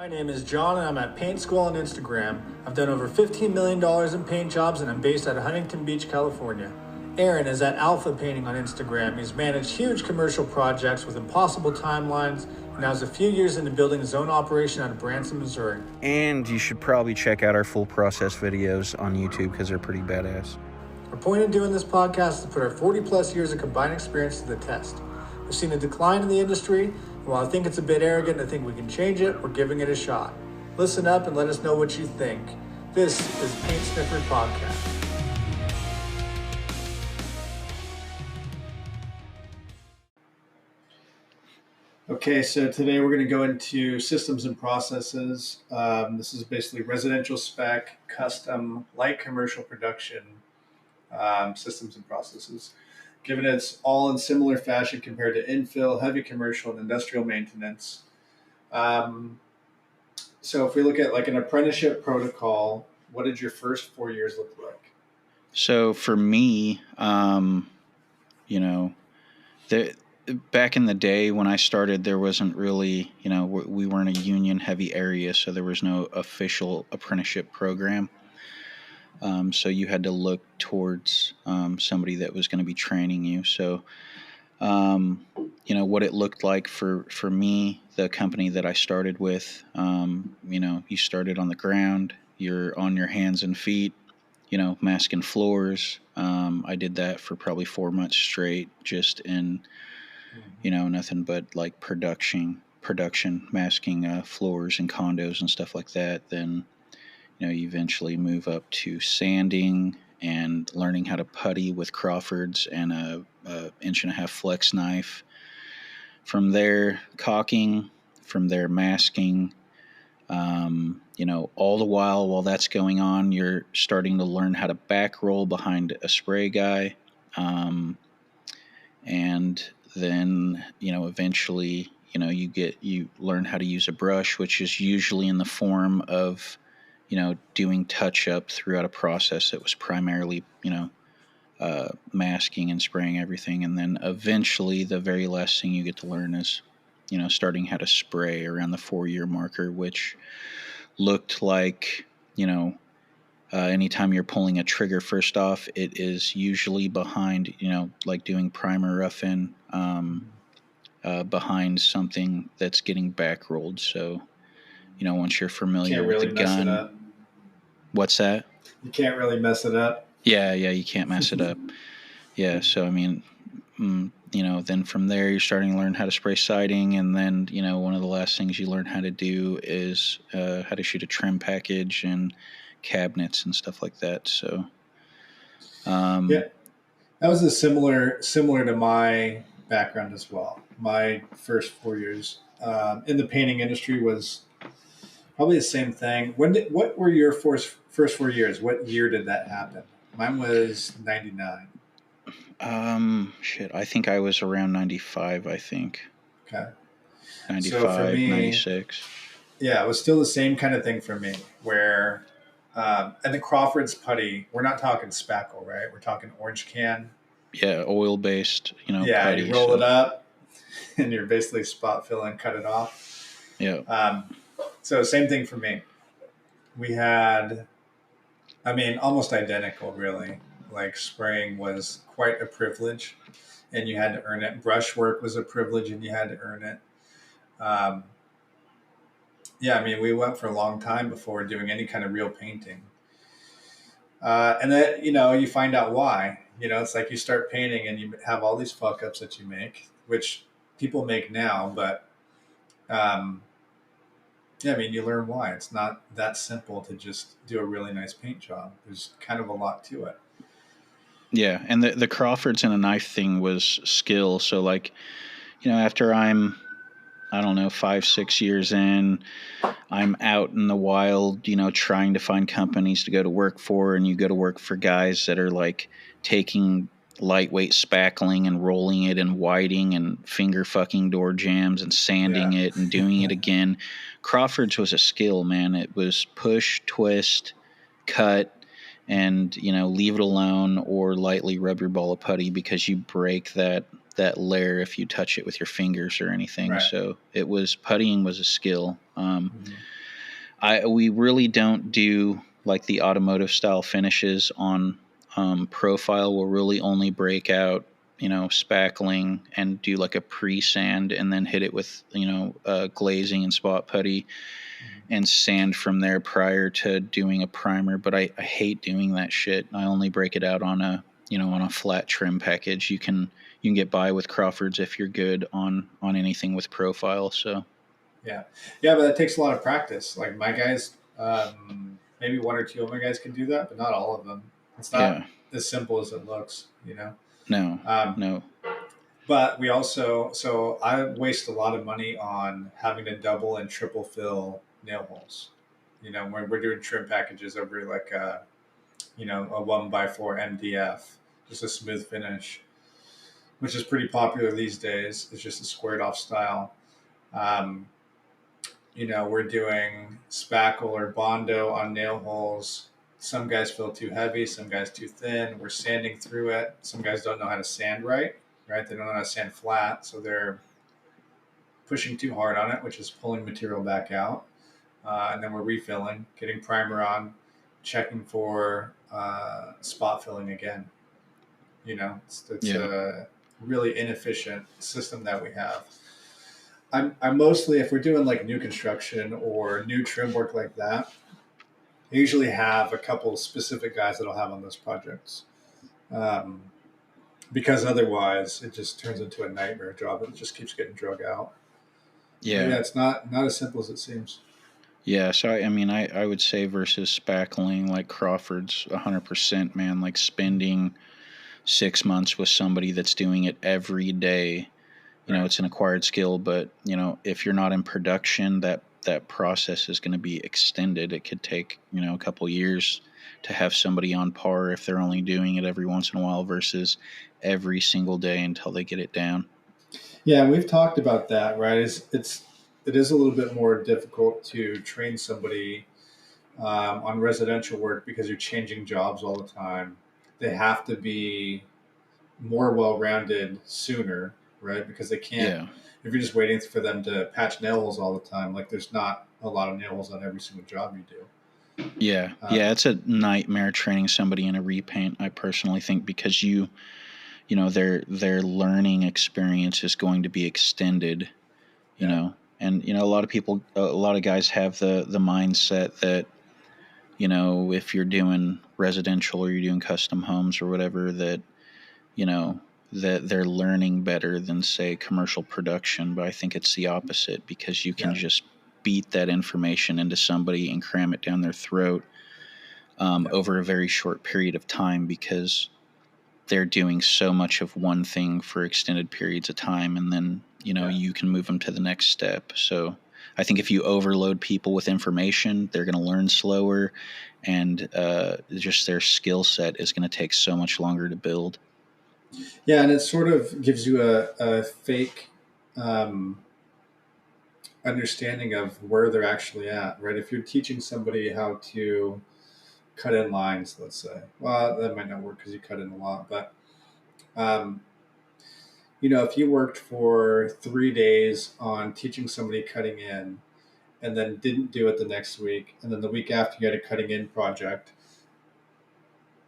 My name is John and I'm at Paint School on Instagram. I've done over $15 million in paint jobs and I'm based out of Huntington Beach, California. Aaron is at Alpha Painting on Instagram. He's managed huge commercial projects with impossible timelines and now is a few years into building his own operation out of Branson, Missouri. And you should probably check out our full process videos on YouTube because they're pretty badass. Our point in doing this podcast is to put our 40 plus years of combined experience to the test. We've seen a decline in the industry, and while I think it's a bit arrogant to think we can change it, we're giving it a shot. Listen up and let us know what you think. This is Paint Sniffers Podcast. Okay, so today we're going to go into systems and processes. This is basically residential spec, custom, light commercial production systems and processes. Given it's all in similar fashion compared to infill, heavy commercial, and industrial maintenance. So if we look at like an apprenticeship protocol, what did your first 4 years look like? So for me, back in the day when I started, there wasn't really, we weren't a union heavy area, so there was no official apprenticeship program. So you had to look towards somebody that was going to be training you. So, what it looked like for me, the company that I started with, you started on the ground, you're on your hands and feet, masking floors. I did that for probably 4 months straight, just in, nothing but like production, masking floors and condos and stuff like that. Then you eventually move up to sanding and learning how to putty with Crawfords and a 1.5-inch flex knife. From there, caulking. From there, masking. All the while that's going on, you're starting to learn how to back roll behind a spray guy. And then, eventually, you learn how to use a brush, which is usually in the form of doing touch-up throughout a process that was primarily, masking and spraying everything. And then eventually the very last thing you get to learn is, starting how to spray around the 4-year marker, which looked like, anytime you're pulling a trigger first off, it is usually behind, like doing primer rough-in, behind something that's getting back rolled. So, once you're familiar with the gun. What's that? You can't really mess it up. Yeah, you can't mess it up. Yeah, so then from there you're starting to learn how to spray siding, and then one of the last things you learn how to do is how to shoot a trim package and cabinets and stuff like that. So, yeah, that was similar to my background as well. My first 4 years in the painting industry was probably the same thing. What were your first 4 years? What year did that happen? Mine was 99. I think I was around 95, I think. Okay. 95, so for me, 96. Yeah, it was still the same kind of thing for me where, and the Crawford's putty, we're not talking spackle, right? We're talking orange can. Yeah, oil-based, Yeah, putty, you roll it up and you're basically spot fill and cut it off. Yeah. So same thing for me. We had, almost identical, really. Like spraying was quite a privilege, and you had to earn it. Brush work was a privilege, and you had to earn it. We went for a long time before doing any kind of real painting. And then, you find out why. It's like you start painting and you have all these fuck-ups that you make, which people make now, but you learn why. It's not that simple to just do a really nice paint job. There's kind of a lot to it. Yeah, and the Crawfords and a knife thing was skill. So, like, after I'm, 5-6 years in, I'm out in the wild, trying to find companies to go to work for, and you go to work for guys that are, like, taking lightweight spackling and rolling it and whiting and finger fucking door jams and sanding it and doing it again. Crawford's was a skill, man. It was push, twist, cut, and leave it alone or lightly rub your ball of putty because you break that layer if you touch it with your fingers or anything. Right. So puttying was a skill. we really don't do like the automotive style finishes on profile. We'll really only break out, spackling and do like a pre-sand and then hit it with, glazing and spot putty and sand from there prior to doing a primer. But I hate doing that shit. I only break it out on a flat trim package. You can get by with Crawfords if you're good on anything with profile. So Yeah, yeah, but that takes a lot of practice. Like my guys, maybe one or two of my guys can do that, but not all of them. It's not yeah, as simple as it looks, you know. no, Um, no, but we also, so I waste a lot of money on having to double and triple fill nail holes. You know, when we're doing trim packages over like a 1x4 MDF, just a smooth finish, which is pretty popular these days. It's just a squared off style. Um, we're doing spackle or bondo on nail holes. Some guys feel too heavy, some guys too thin. We're sanding through it. Some guys don't know how to sand right? They don't know how to sand flat, so they're pushing too hard on it, which is pulling material back out. And then we're refilling, getting primer on, checking for spot filling again. It's yeah, a really inefficient system that we have. I'm mostly, if we're doing like new construction or new trim work like that, I usually have a couple specific guys that I'll have on those projects. Um, because otherwise it just turns into a nightmare job. It just keeps getting drug out. But yeah. yeah, it's not as simple as it seems. Yeah, so I mean, I would say versus spackling, like Crawford's 100%, man. Like spending 6 months with somebody that's doing it every day, Right. it's an acquired skill. But if you're not in production, that process is going to be extended. It could take a couple years to have somebody on par if they're only doing it every once in a while versus every single day until they get it down. Yeah, we've talked about that, right? It is a little bit more difficult to train somebody on residential work because you're changing jobs all the time. They have to be more well-rounded sooner, right? Because they can't. Yeah. If you're just waiting for them to patch nail holes all the time, like there's not a lot of nail holes on every single job you do. Yeah, Um, yeah, it's a nightmare training somebody in a repaint. I personally think because their learning experience is going to be extended, yeah, and a lot of people, a lot of guys have the mindset that if you're doing residential or you're doing custom homes or whatever you know that they're learning better than say commercial production. But I think it's the opposite because you can yeah, just beat that information into somebody and cram it down their throat yeah, over a very short period of time because they're doing so much of one thing for extended periods of time, and then yeah. you can move them to the next step. So I think if you overload people with information, they're going to learn slower, and just their skill set is going to take so much longer to build. Yeah, and it sort of gives you a fake um, understanding of where they're actually at, right? If you're teaching somebody how to cut in lines, let's say, well, that might not work because you cut in a lot, but um, if you worked for 3 days on teaching somebody cutting in and then didn't do it the next week, and then the week after you had a cutting in project,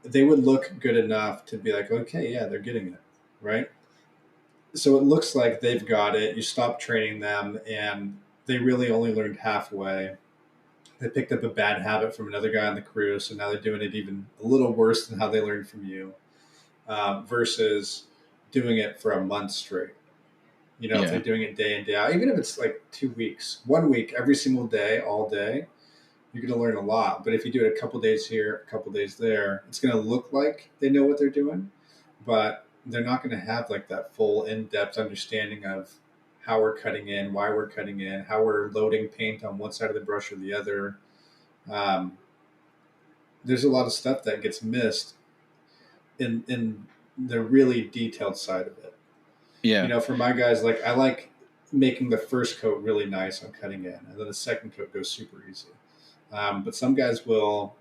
they would look good enough to be like, okay, yeah, they're getting it, right? So it looks like they've got it. You stop training them, and they really only learned halfway. They picked up a bad habit from another guy on the crew, so now they're doing it even a little worse than how they learned from you, versus doing it for a month straight. If they're Yeah, doing it day in, day out, even if it's like 2 weeks, 1 week, every single day, all day, you're going to learn a lot. But if you do it a couple days here, a couple days there, it's going to look like they know what they're doing, but they're not going to have like that full in-depth understanding of how we're cutting in, why we're cutting in, how we're loading paint on one side of the brush or the other. Um, there's a lot of stuff that gets missed in the really detailed side of it. yeah, For my guys, like I like making the first coat really nice on cutting in, and then the second coat goes super easy. But some guys will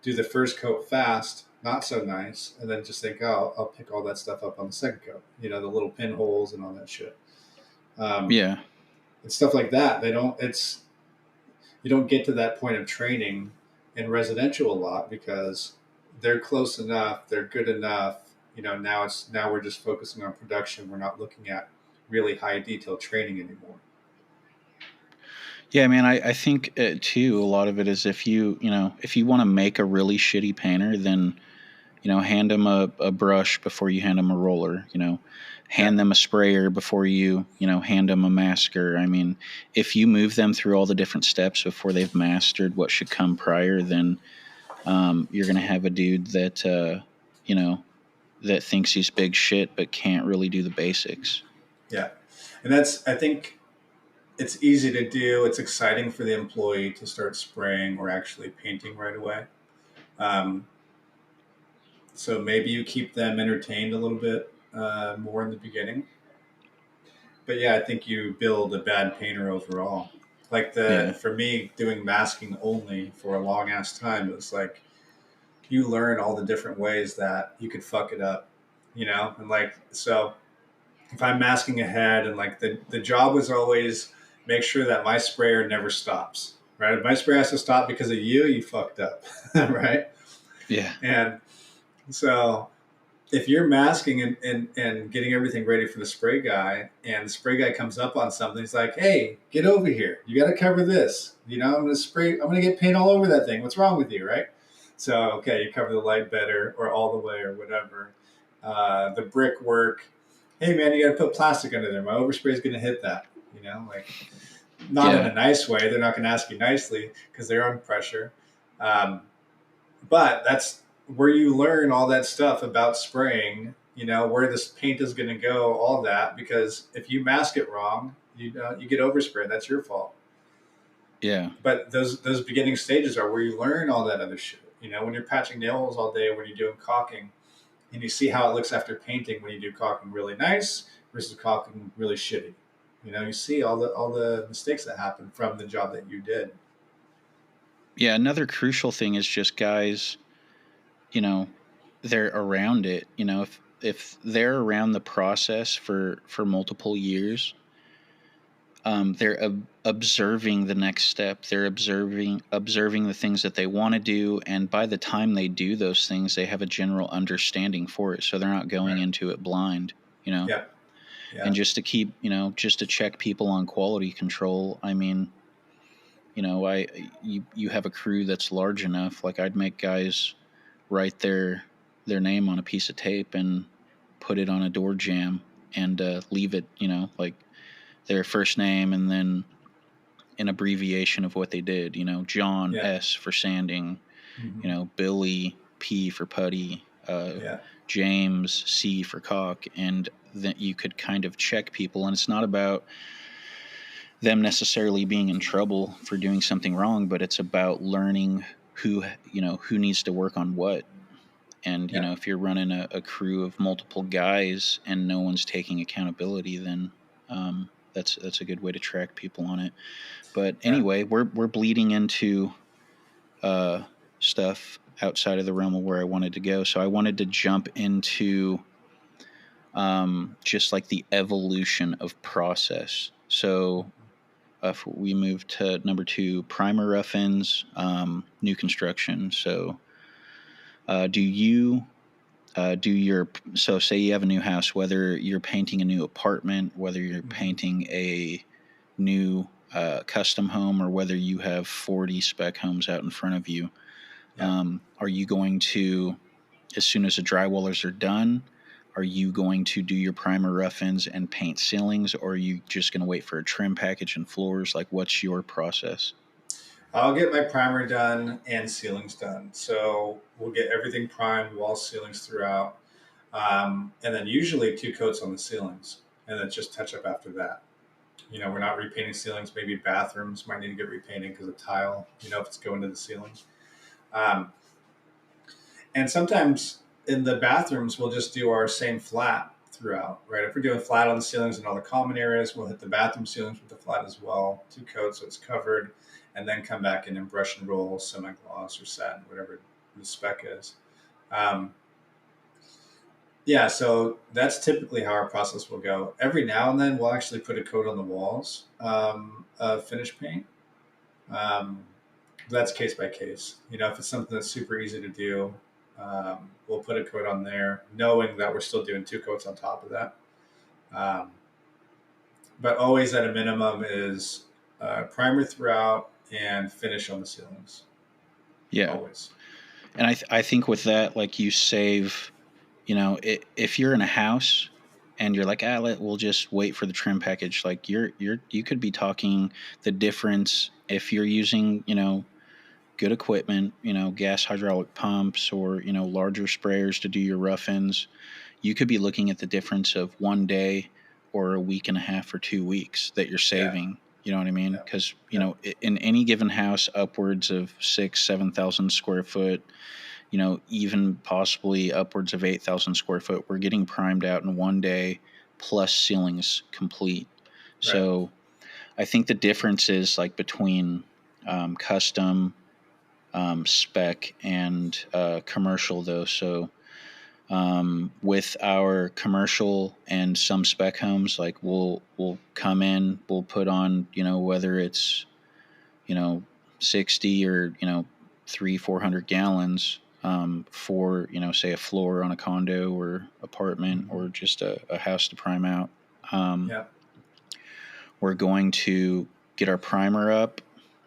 do the first coat fast, not so nice, and then just think, oh, I'll pick all that stuff up on the second coat. The little pinholes and all that shit. Um, yeah, and stuff like that. They don't. It's you don't get to that point of training in residential a lot because they're close enough, they're good enough. Now we're just focusing on production. We're not looking at really high detail training anymore. Yeah, man, I think too, a lot of it is if you want to make a really shitty painter, then, hand them a brush before you hand them a roller, Yeah, hand them a sprayer before you hand them a masker. I mean, if you move them through all the different steps before they've mastered what should come prior, then you're going to have a dude you know, that thinks he's big shit but can't really do the basics. yeah, and that's I think it's easy to do. It's exciting for the employee to start spraying or actually painting right away. Um, so maybe you keep them entertained a little bit more in the beginning. But yeah, I think you build a bad painter overall. Like Yeah. for me, doing masking only for a long ass time, it was like you learn all the different ways that you could fuck it up, and like so if I'm masking ahead and like the job was always make sure that my sprayer never stops. Right? If my sprayer has to stop because of you fucked up. Right? Yeah. And so if you're masking and getting everything ready for the spray guy and the spray guy comes up on something, he's like, hey, get over here. You got to cover this. I'm going to spray, I'm going to get paint all over that thing. What's wrong with you? Right? So, okay, you cover the light better or all the way or whatever. The brickwork, hey man, you got to put plastic under there. My overspray is going to hit that, like not in Yeah. a nice way. They're not going to ask you nicely because they're under pressure. Um, but that's where you learn all that stuff about spraying, where this paint is going to go, all that, because if you mask it wrong, you get overspray. That's your fault. Yeah. But those beginning stages are where you learn all that other shit. When you're patching nail holes all day, when you're doing caulking, and you see how it looks after painting when you do caulking really nice versus caulking really shitty. You see all the mistakes that happen from the job that you did. Yeah. Another crucial thing is just guys, you know, they're around it. If they're around the process for multiple years, they're observing the next step. They're observing the things that they want to do, and by the time they do those things, they have a general understanding for it. So they're not going Right. into it blind. You know, Yeah. and Yeah. just to check people on quality control. I mean, you have a crew that's large enough. Like I'd make guys write their name on a piece of tape and put it on a door jamb and leave it. Like their first name and then an abbreviation of what they did. John Yeah. S for sanding. Mm-hmm. Billy P for putty. Yeah. James C for caulk, and then you could kind of check people. And it's not about them necessarily being in trouble for doing something wrong, but it's about learning who needs to work on what. And Yeah. if you're running a crew of multiple guys and no one's taking accountability, then that's a good way to track people on it. But Yeah. anyway, we're bleeding into uh, stuff outside of the realm of where I wanted to go. So I wanted to jump into just like the evolution of process. So if we move to number 2, primer rough-ins, new construction. So do you do your so say you have a new house, whether you're painting a new apartment, whether you're Mm-hmm. painting a new custom home, or whether you have 40 spec homes out in front of you, Yeah. are you going to, as soon as the drywallers are done, are you going to do your primer rough-ins and paint ceilings, or are you just going to wait for a trim package and floors? Like, what's your process? I'll get my primer done and ceilings done. So we'll get everything primed, walls, ceilings throughout, and then usually 2 coats on the ceilings, and then just touch up after that. We're not repainting ceilings. Maybe bathrooms might need to get repainted because of tile. If it's going to the ceiling. Um, and sometimes in the bathrooms, we'll just do our same flat throughout, right? If we're doing flat on the ceilings and all the common areas, we'll hit the bathroom ceilings with the flat as well, 2 coats so it's covered, and then come back in and brush and roll, semi-gloss or satin, whatever the spec is. Um, yeah, so that's typically how our process will go. Every now and then, we'll actually put a coat on the walls of finish paint. Um, that's case by case. If it's something that's super easy to do, we'll put a coat on there, knowing that we're still doing two coats on top of that. Um, but always at a minimum is primer throughout and finish on the ceilings. Yeah. Always. And I think with that, like you save, if you're in a house and you're like, we'll just wait for the trim package. Like you could be talking the difference if you're using, good equipment, gas hydraulic pumps or, larger sprayers to do your rough-ins. You could be looking at the difference of one day or a week and a half or 2 weeks that you're Yeah. saving. You know what I mean? Yeah. Because, Yeah. in any given house, upwards of 7,000 square foot, even possibly upwards of 8,000 square foot, we're getting primed out in one day plus ceilings complete. Right. So I think the difference is like between custom, spec, and commercial, though. So with our commercial and some spec homes, like we'll come in, we'll put on, whether it's, you know 60 or 300-400 gallons, for, say, a floor on a condo or apartment Mm-hmm. or just a house to prime out. um, Yeah. we're going to get our primer up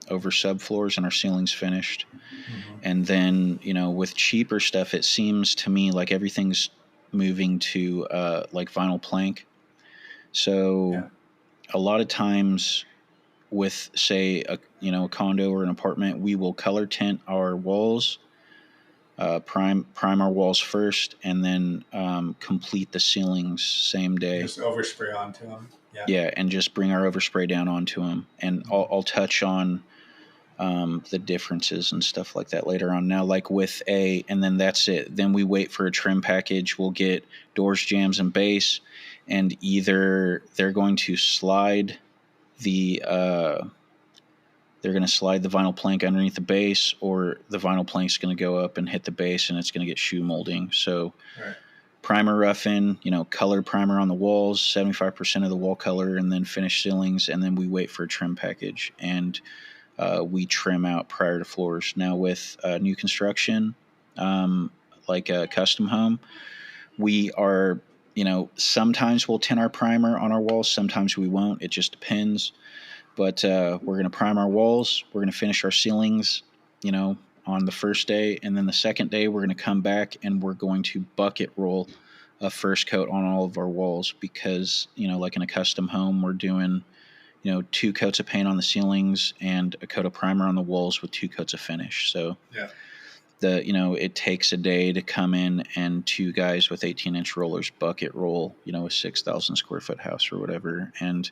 over subfloors and our ceilings finished. Mm-hmm. And then, with cheaper stuff, it seems to me like everything's moving to like vinyl plank. Yeah. So a lot of times with, say, a condo or an apartment, we will color tint our walls, prime our walls first, and then complete the ceilings same day. Just overspray onto them. Yeah. Yeah, and just bring our overspray down onto them. And Mm-hmm. I'll touch on the differences and stuff like that later on. Now, like and then that's it. Then we wait for a trim package. We'll get doors, jambs, and base, and either the uh, they're going to slide the vinyl plank underneath the base, or the vinyl plank's going to go up and hit the base, and it's going to get shoe molding. So Right. primer rough-in, colored primer on the walls, 75% of the wall color, and then finish ceilings, and then we wait for a trim package. And we trim out prior to floors. Now, with new construction, like a custom home, we are, sometimes we'll tint our primer on our walls, sometimes we won't. It just depends. But we're going to prime our walls, we're going to finish our ceilings, on the first day. And then the second day, we're going to come back and we're going to bucket roll a first coat on all of our walls because, like in a custom home, we're doing, 2 coats of paint on the ceilings and a coat of primer on the walls with 2 coats of finish. So Yeah. it takes a day to come in and 2 guys with 18-inch rollers bucket roll, a 6,000 square foot house or whatever. And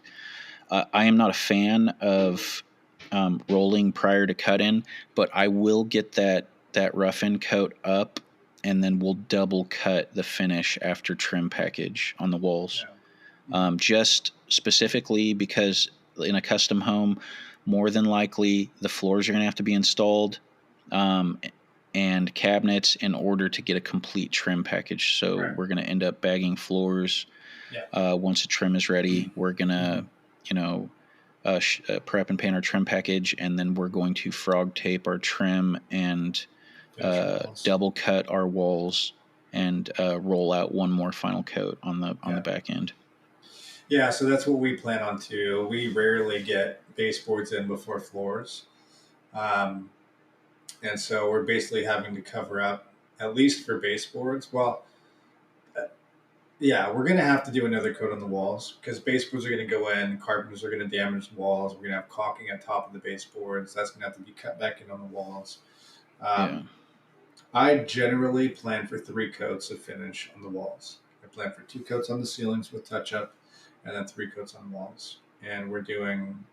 I am not a fan of rolling prior to cut in, but I will get that rough in coat up, and then we'll double cut the finish after trim package on the walls. Yeah. Mm-hmm. Just specifically because in a custom home, more than likely the floors are going to have to be installed, um, and cabinets in order to get a complete trim package. So Right. we're going to end up bagging floors. Yeah. Once the trim is ready, we're going Mm-hmm. to, prep and paint our trim package, and then we're going to frog tape our trim and Finish your walls. double cut our walls and roll out one more final coat on the Yeah. back end. Yeah. So that's what we plan on too. We rarely get baseboards in before floors. Um, and so we're basically having to cover up, at least for baseboards. Well, yeah, we're going to have to do another coat on the walls because baseboards are going to go in, carpenters are going to damage the walls. We're going to have caulking at top of the baseboards. That's going to have to be cut back in on the walls. Yeah. I generally plan for 3 coats of finish on the walls. I plan for 2 coats on the ceilings with touch up, and then 3 coats on the walls. And we're doing.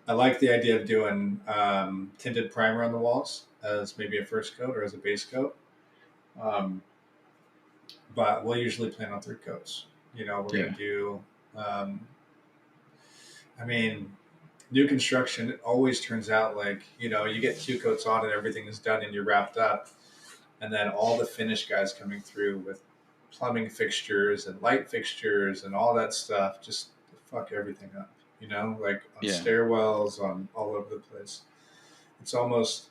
I like the idea of doing tinted primer on the walls as maybe a first coat or as a base coat. Um, but we'll usually plan on 3 coats. We're going Yeah. to do. Um, I mean, new construction, it always turns out like you get 2 coats on and everything is done and you're wrapped up, and then all the finish guys coming through with plumbing fixtures and light fixtures and all that stuff just fuck everything up. like on Yeah. stairwells, on all over the place. It's almost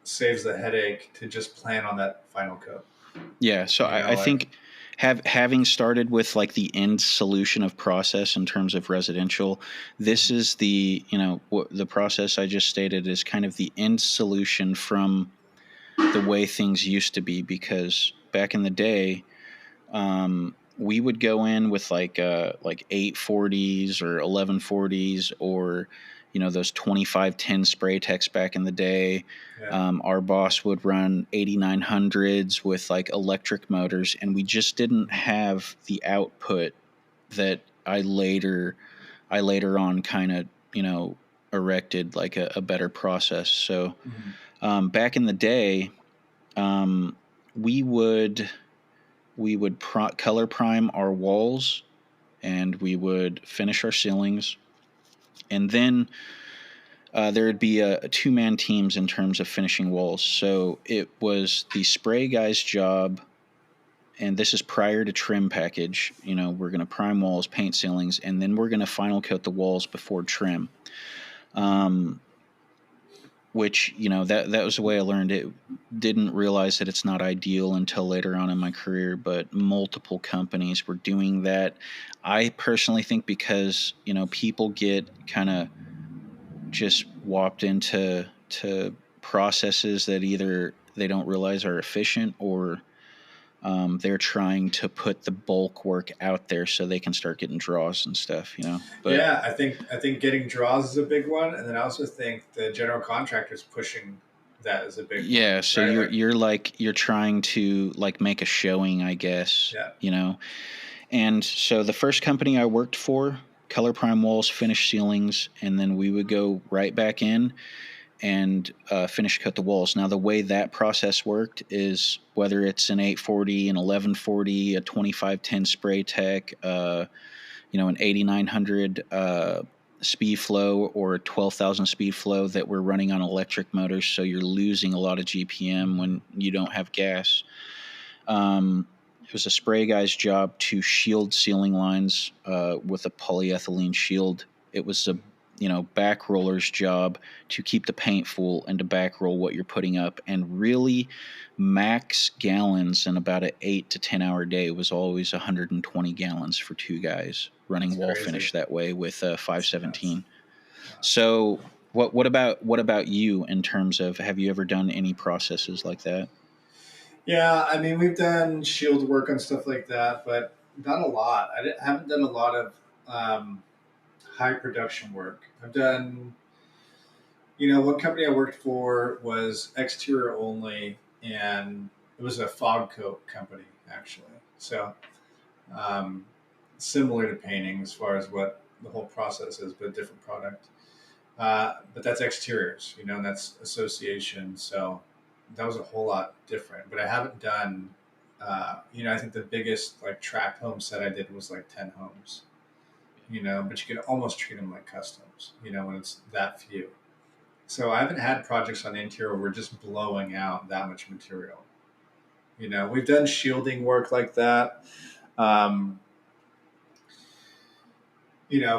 saves the headache to just plan on that final coat. Yeah, so I Like think having started with like the end solution of process in terms of residential, this is the the process I just stated is kind of the end solution from the way things used to be, because back in the day, we would go in with like 840s or 1140s, or those 2510 spray techs back in the day. yeah, Our boss would run 8900s with like electric motors, and we just didn't have the output that I later on kind of erected like a better process. So mm-hmm. back in the day, um, we would color prime our walls, and we would finish our ceilings, and then there would be a two-man teams in terms of finishing walls. So it was the spray guy's job, and this is prior to trim package. We're going to prime walls, paint ceilings, and then we're going to final coat the walls before trim. Um, which that was the way I learned it. Didn't realize that it's not ideal until later on in my career, but multiple companies were doing that. I personally think because people get kind of just warped into processes that either they don't realize are efficient, or they're trying to put the bulk work out there so they can start getting draws and stuff. But Yeah, I think getting draws is a big one, and then I also think the general contractors pushing that is a big one, yeah, so right? you're Like, you're like you're trying to like make a showing, I guess. yeah, And so the first company I worked for, color prime walls, finish ceilings, and then we would go right back in and finish cut the walls. Now the way that process worked is whether it's an 840, an 1140, a 2510 spray tech, an 8900 speed flow, or a 12,000 speed flow that we're running on electric motors, so you're losing a lot of GPM when you don't have gas. It was a spray guy's job to shield ceiling lines with a polyethylene shield. It was a back roller's job to keep the paint full and to back roll what you're putting up, and really max gallons in about an 8 to 10 hour day was always 120 gallons for two guys running it's wall crazy. finish that way with It's nuts. 517. Nuts. So what about you in terms of, have you ever done any processes like that? Yeah, I mean, we've done shield work and stuff like that, but not a lot. Haven't done a lot of um, high production work. I've done, one company I worked for was exterior only, and it was a fog coat company, actually. So, um, similar to painting as far as what the whole process is, but a different product. But that's exteriors, and that's association. So that was a whole lot different. But I haven't done, I think the biggest like tract home set I did was like 10 homes, but you can almost treat them like customs, when it's that few. So I haven't had projects on the interior where we're just blowing out that much material. We've done shielding work like that. Um,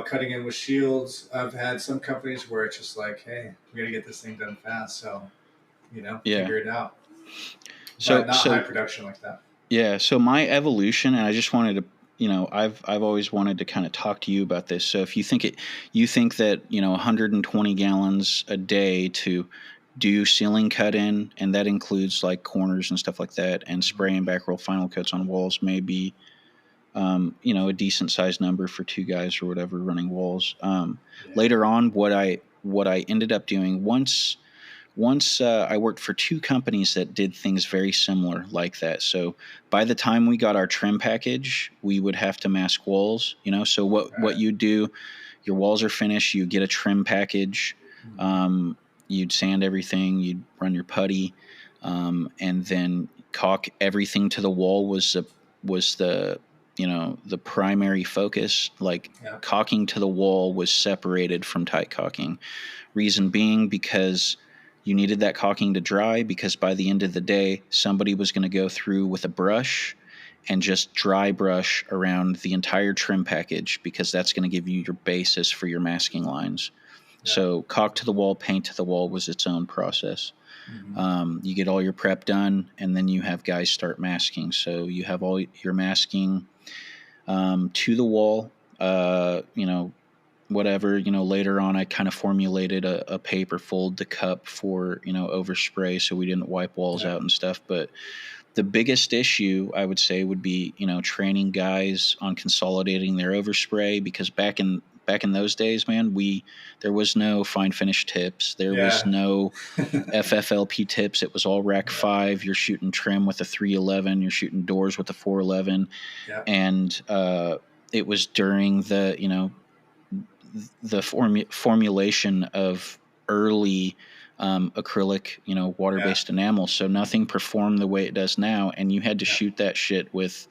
cutting in with shields. I've had some companies where it's just like, hey, we got to get this thing done fast. So, Yeah. figure it out. But So not high so production like that. yeah, so my evolution, and I just wanted to, I've always wanted to kind of talk to you about this. So if you think that 120 gallons a day to do ceiling cut in, and that includes like corners and stuff like that, and Mm-hmm. spray and back roll final coats on walls, maybe a decent sized number for two guys or whatever running walls. Yeah. Later on, what I ended up doing once I worked for two companies that did things very similar like that. So by the time we got our trim package, we would have to mask walls. So All what right. you do, your walls are finished. You get a trim package. Mm-hmm. Um, you'd sand everything. You'd run your putty, and then caulk everything to the wall was the primary focus. Like Yeah. caulking to the wall was separated from tight caulking. Reason being because you needed that caulking to dry, because by the end of the day, somebody was going to go through with a brush and just dry brush around the entire trim package, because that's going to give you your basis for your masking lines. Yeah. So caulk to the wall, paint to the wall was its own process. Mm-hmm. You get all your prep done, and then you have guys start masking. So you have all your masking to the wall. Whatever, later on I kind of formulated a paper fold to cup for, overspray, so we didn't wipe walls Yeah. out and stuff. But the biggest issue I would say would be, training guys on consolidating their overspray, because back in those days, man, there was no fine finish tips. There was Yeah. no FFLP tips. It was all rack Yeah. 5. You're shooting trim with a 311. You're shooting doors with a 411. Yeah. And it was during the formulation of early acrylic, Yeah. water-based enamel. So nothing performed the way it does now, and you had to Yeah. shoot that shit with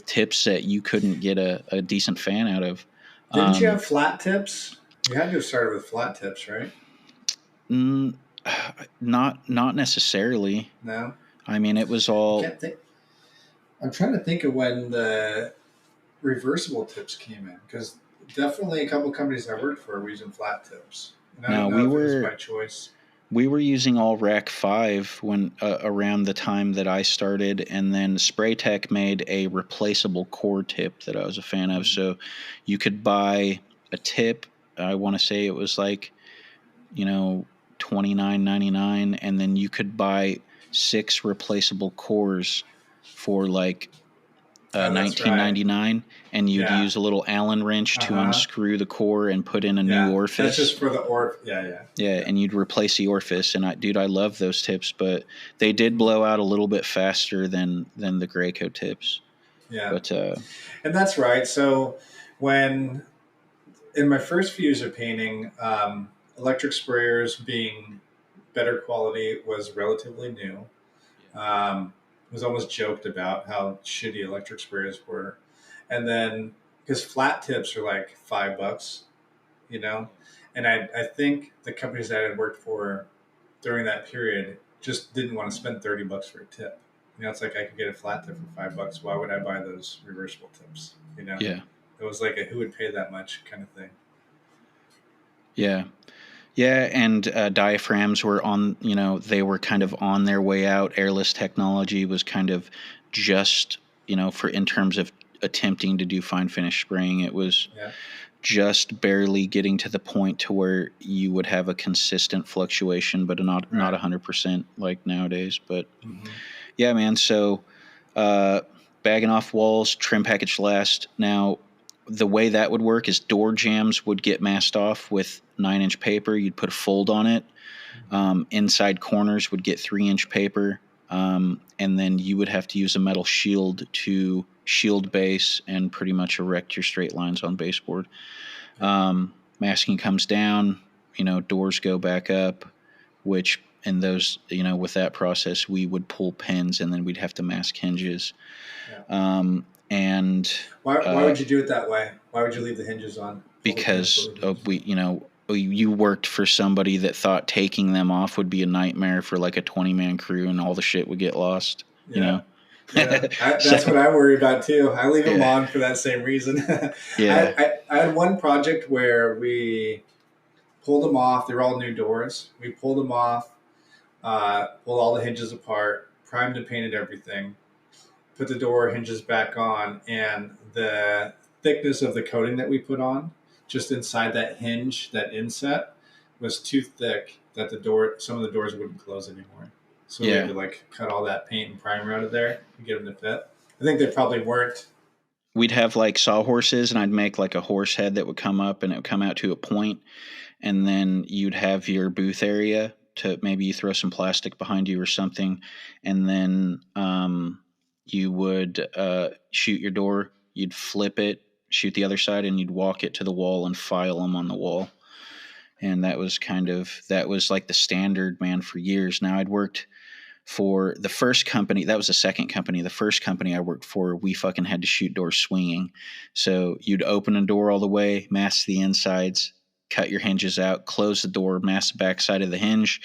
tips that you couldn't get a decent fan out of. Didn't you have flat tips? You had to have started with flat tips, right? Mm, not necessarily. No, I mean, it was I all. can't think. I'm trying to think of when the reversible tips came in, because definitely a couple companies I worked for were using flat tips, and I No, don't know if it was by choice. we were using all rack 5 when around the time that I started, and then Spray Tech made a replaceable core tip that I was a fan of. So you could buy a tip. I want to say it was like, $29.99, and then you could buy 6 replaceable cores for like Oh, that's right. 19.99, and you'd Yeah. use a little Allen wrench Uh to huh. unscrew the core and put in a new Yeah. That's orifice. just for the or. Yeah. Yeah. Yeah, Yeah. and you'd replace the orifice, and I love those tips, but they did blow out a little bit faster than the Graco tips. Yeah. But And that's right. So when in my first few years of painting, electric sprayers being better quality was relatively new. It was almost joked about how shitty electric sprayers were, and then because flat tips are like $5, you know, and I think the companies that I had worked for during that period just didn't want to spend $30 for a tip. It's like I could get a flat tip for $5. Why would I buy those reversible tips? yeah, It was like a who would pay that much kind of thing. yeah, yeah, and diaphragms were on. They were kind of on their way out. Airless technology was kind of just, for in terms of attempting to do fine finish spraying, it was Yeah. just barely getting to the point to where you would have a consistent fluctuation, but not Right. 100% like nowadays. But Mm-hmm. yeah, man. So uh, bagging off walls, trim package last. Now, the way that would work is door jambs would get masked off with 9-inch paper. You'd put a fold on it. Inside corners would get 3-inch paper. And then you would have to use a metal shield to shield base and pretty much erect your straight lines on baseboard. Masking comes down, doors go back up, which in those, with that process, we would pull pins and then we'd have to mask hinges. Yeah. And Why would you do it that way? Why would you leave the hinges on? Pull the pins, because pull the hinges you worked for somebody that thought taking them off would be a nightmare for like a 20-man crew and all the shit would get lost, Yeah. So, That's what I worry about too. I leave them yeah. on for that same reason. Yeah. I had one project where we pulled them off. They were all new doors. We pulled them off, pulled all the hinges apart, primed and painted everything, put the door hinges back on, and the thickness of the coating that we put on just inside that hinge, that inset, was too thick that some of the doors wouldn't close anymore. So we had to like cut all that paint and primer out of there to get them to fit. I think they probably weren't. We'd have like sawhorses, and I'd make like a horse head that would come up and it would come out to a point, and then you'd have your booth area to maybe you throw some plastic behind you or something, and then you would shoot your door. You'd flip it, shoot the other side, and you'd walk it to the wall and file them on the wall. And that was like the standard, man, for years. Now I'd worked for the first company. That was the second company. The first company I worked for, we fucking had to shoot doors swinging. So you'd open a door all the way, mask the insides, cut your hinges out, close the door, mask the backside of the hinge,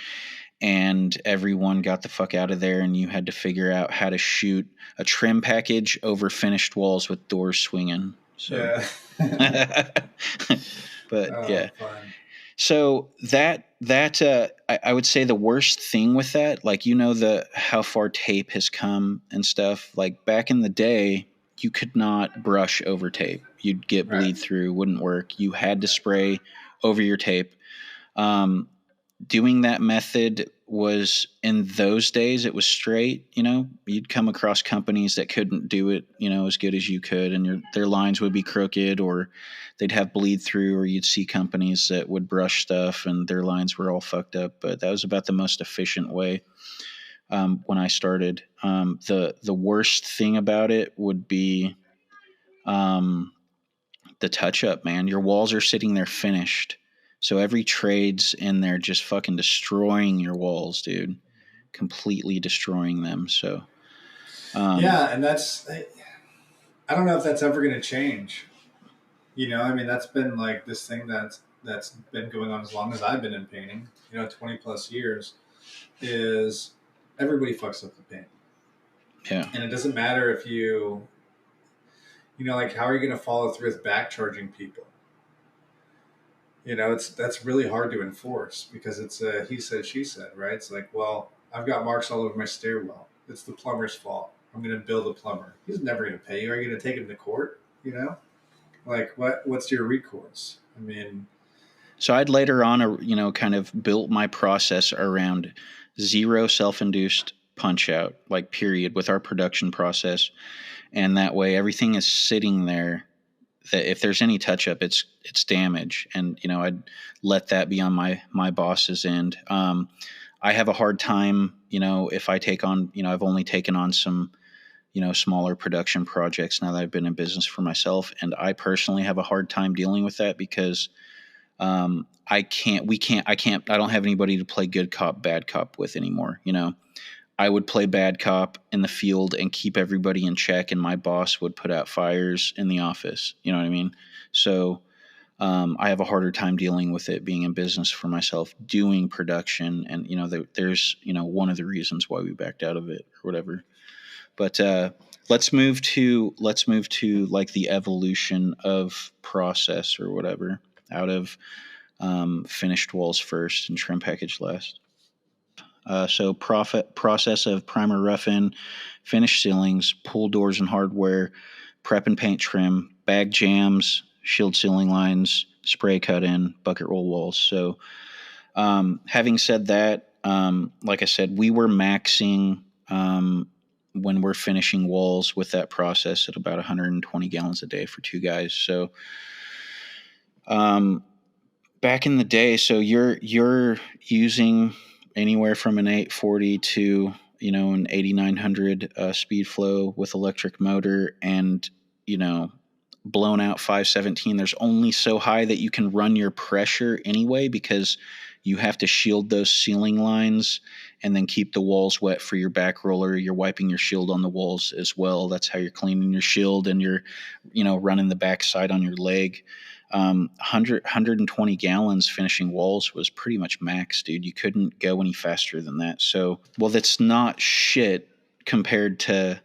and everyone got the fuck out of there, and you had to figure out how to shoot a trim package over finished walls with doors swinging. So, Yeah. but Oh, yeah. fun. So I would say the worst thing with that, like, the how far tape has come and stuff. Like back in the day, you could not brush over tape. You'd get Right. bleed through, wouldn't work. You had to spray over your tape. Um, Doing that method was, in those days, it was straight. You'd come across companies that couldn't do it as good as you could, and their lines would be crooked, or they'd have bleed through, or you'd see companies that would brush stuff and their lines were all fucked up. But that was about the most efficient way. When I started, the worst thing about it would be um, the touch up, man. Your walls are sitting there finished. So every trade's in there just fucking destroying your walls, dude. Completely destroying them. So, um, Yeah, and I don't know if that's ever going to change. I mean, that's been like this thing that's been going on as long as I've been in painting. 20 plus years is everybody fucks up the paint, yeah. and it doesn't matter if like how are you going to follow through with back charging people? That's really hard to enforce because it's a he said she said, right? It's like, well, I've got marks all over my stairwell. It's the plumber's fault. I'm going to bill the plumber. He's never going to pay you. Are you going to take him to court? Like what's your recourse? I mean, So I'd later on, kind of built my process around zero self-induced punch out, like period, with our production process. And that way everything is sitting there that if there's any touch up, it's damage. And, I'd let that be on my boss's end. I have a hard time, if I take on, I've only taken on some, smaller production projects now that I've been in business for myself. And I personally have a hard time dealing with that because I don't have anybody to play good cop, bad cop with anymore. I would play bad cop in the field and keep everybody in check, and my boss would put out fires in the office. You know what I mean? So I have a harder time dealing with it being in business for myself, doing production, and there's one of the reasons why we backed out of it or whatever. But let's move to like the evolution of process or whatever, out of finished walls first and trim package last. So process of primer rough-in, finish ceilings, pull doors and hardware, prep and paint trim, bag jams, shield ceiling lines, spray cut in, bucket roll walls. So having said that, like I said, we were maxing when we're finishing walls with that process at about 120 gallons a day for two guys. So um, back in the day, so you're using anywhere from an 840 to an 8900 speed flow with electric motor, and blown out 517. There's only so high that you can run your pressure anyway, because you have to shield those ceiling lines and then keep the walls wet for your back roller. You're wiping your shield on the walls as well. That's how you're cleaning your shield, and you're running the backside on your leg. 120 gallons finishing walls was pretty much max, dude. You couldn't go any faster than that. So, well, that's not shit compared to,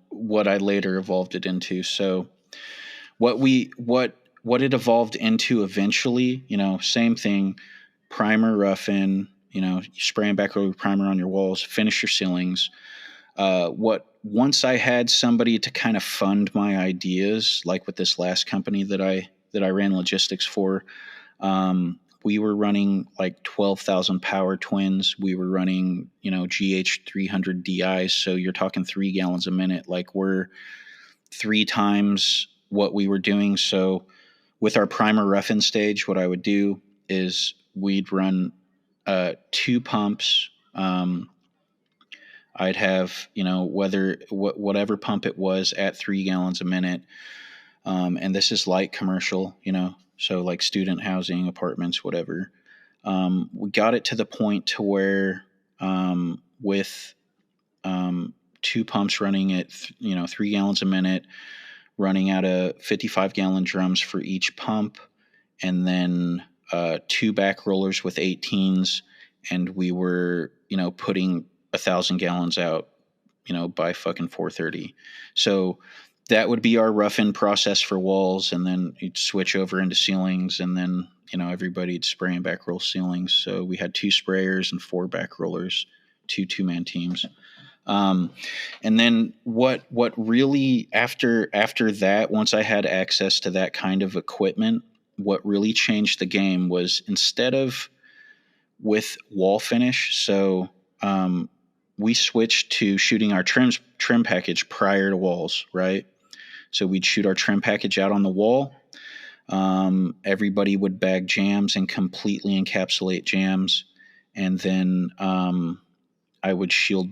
what I later evolved it into. So what it evolved into eventually, same thing, primer rough in, spraying back over primer on your walls, finish your ceilings. What once I had somebody to kind of fund my ideas, like with this last company that I ran logistics for, we were running like 12,000 power twins. We were running, GH 300 DIs. So you're talking 3 gallons a minute. Like we're 3 times what we were doing. So with our primer rough-in stage, what I would do is we'd run 2 pumps. I'd have, whatever pump it was at 3 gallons a minute. And this is light commercial, so like student housing, apartments, whatever. We got it to the point to where with 2 pumps running at 3 gallons a minute, running out of 55-gallon drums for each pump, and then 2 back rollers with 18s, and we were, putting 1,000 gallons out, by fucking 4:30. So that would be our rough in process for walls, and then you'd switch over into ceilings, and then everybody'd spray and back roll ceilings. So we had 2 sprayers and 4 back rollers, 2-man teams. Um, and then what really after that, once I had access to that kind of equipment, what really changed the game was, instead of with wall finish, so we switched to shooting our trim package prior to walls, right? So we'd shoot our trim package out on the wall. Everybody would bag jams and completely encapsulate jams, and then I would shield,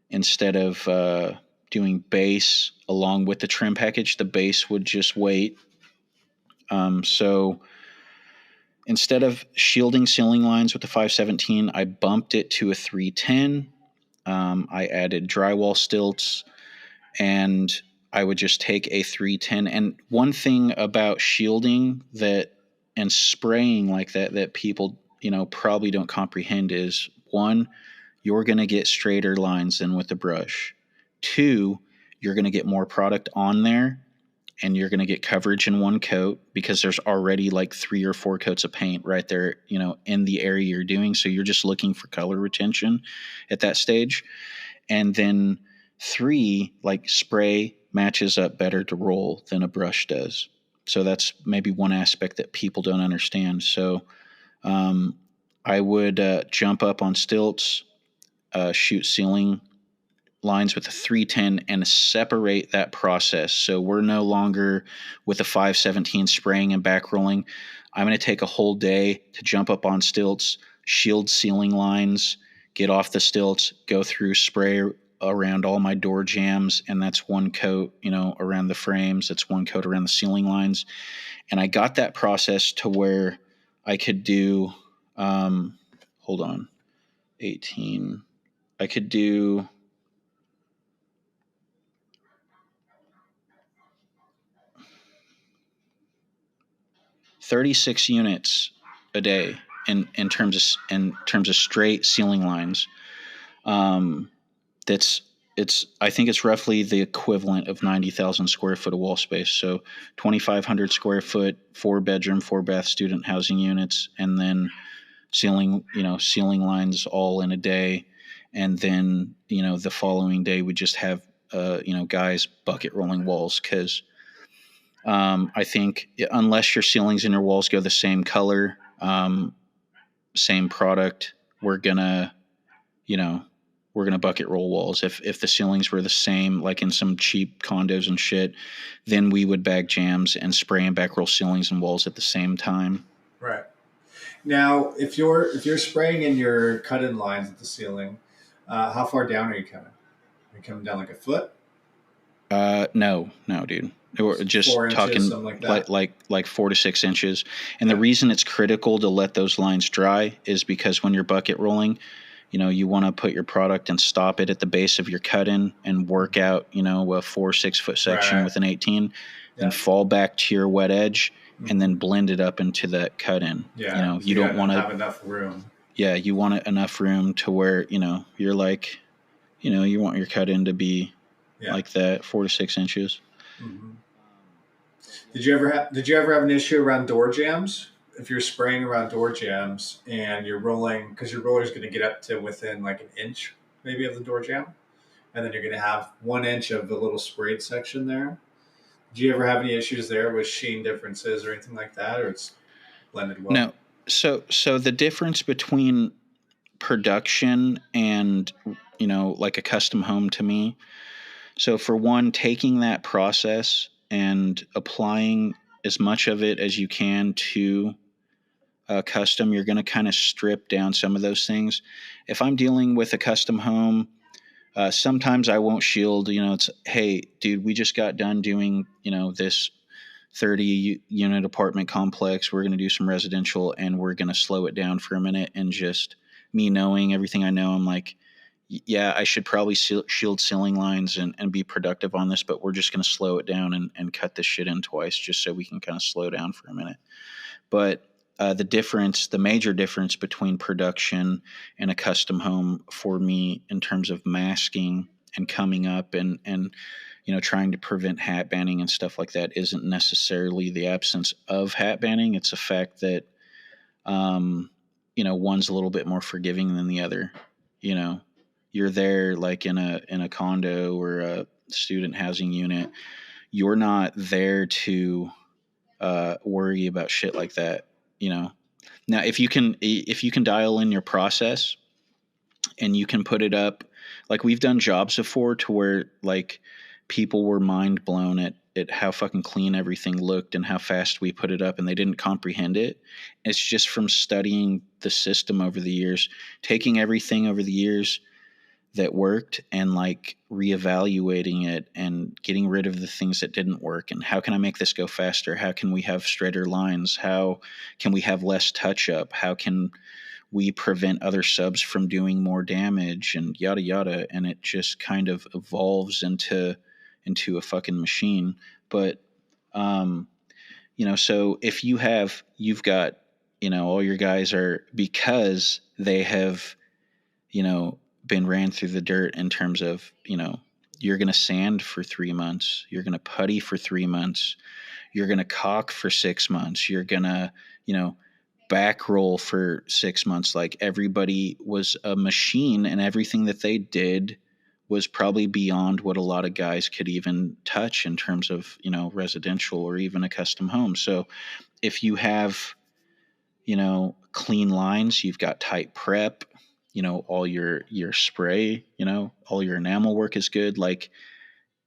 instead of doing base along with the trim package, the base would just wait. So instead of shielding ceiling lines with the 517, I bumped it to a 310. I added drywall stilts, and I would just take a 310. And one thing about shielding and spraying like that people, probably don't comprehend is, one, you're going to get straighter lines than with the brush. 2, you're going to get more product on there, and you're going to get coverage in one coat, because there's already like 3 or 4 coats of paint right there, in the area you're doing. So you're just looking for color retention at that stage. And then 3, like, spray matches up better to roll than a brush does. So that's maybe one aspect that people don't understand. So I would jump up on stilts, shoot ceiling lines with a 310, and separate that process. So we're no longer with a 517 spraying and back rolling. I'm going to take a whole day to jump up on stilts, shield ceiling lines, get off the stilts, go through, spray around all my door jams, and that's one coat, around the frames. That's one coat around the ceiling lines. And I got that process to where I could do, hold on, 18. I could do 36 units a day in terms of straight ceiling lines. That's I think it's roughly the equivalent of 90,000 square foot of wall space. So 2,500 square foot, 4-bedroom, 4-bath student housing units, and then ceiling lines all in a day. And then, the following day we just have, guys bucket rolling walls, because I think unless your ceilings and your walls go the same color, same product, we're gonna bucket roll walls. If the ceilings were the same, like in some cheap condos and shit, then we would bag jams and spray and back roll ceilings and walls at the same time. Right. Now, if you're spraying in your cut-in lines at the ceiling, how far down are you coming? Are you coming down like a foot? No, dude. We're just 4 inches, talking something like that. like 4 to 6 inches. And the reason it's critical to let those lines dry is because when you're bucket rolling, you want to put your product and stop it at the base of your cut-in and work out, a 4 or 6 foot section with an 18, then fall back to your wet edge, and then blend it up into that cut-in. Yeah, you don't want to have enough room. Yeah, you want enough room to where you're like, you want your cut-in to be like that, 4 to 6 inches. Mm-hmm. Did you ever have an issue around door jams? If you're spraying around door jams and you're rolling, because your roller is going to get up to within like an inch maybe of the door jam, and then you're going to have 1 inch of the little sprayed section there. Do you ever have any issues there with sheen differences or anything like that, or it's blended well? No. So the difference between production and like a custom home to me. So for one, taking that process and applying as much of it as you can to custom, you're going to kind of strip down some of those things. If I'm dealing with a custom home, sometimes I won't shield. It's, hey, dude, we just got done doing this 30 unit apartment complex. We're going to do some residential, and we're going to slow it down for a minute. And just me knowing everything I know, I'm like, yeah, I should probably shield ceiling lines and be productive on this, but we're just going to slow it down and cut this shit in twice just so we can kind of slow down for a minute. But the major difference between production and a custom home for me in terms of masking and coming up and trying to prevent hat banning and stuff like that isn't necessarily the absence of hat banning. It's a fact that um, one's a little bit more forgiving than the other. You know, you're there like in a condo or a student housing unit. You're not there to worry about shit like that. You know, now if you can dial in your process and you can put it up, like we've done jobs before to where like people were mind blown at how fucking clean everything looked and how fast we put it up, and they didn't comprehend it. It's just from studying the system over the years, taking everything over the years that worked and like reevaluating it and getting rid of the things that didn't work. And how can I make this go faster? How can we have straighter lines? How can we have less touch up? How can we prevent other subs from doing more damage, and yada yada? And it just kind of evolves into a fucking machine. But um so if you've got all your guys are, because they have been ran through the dirt in terms of you're going to sand for 3 months, you're going to putty for 3 months, you're going to caulk for 6 months, you're going to back roll for 6 months. Like everybody was a machine, and everything that they did was probably beyond what a lot of guys could even touch in terms of residential or even a custom home. So if you have clean lines, you've got tight prep, all your spray, all your enamel work is good. Like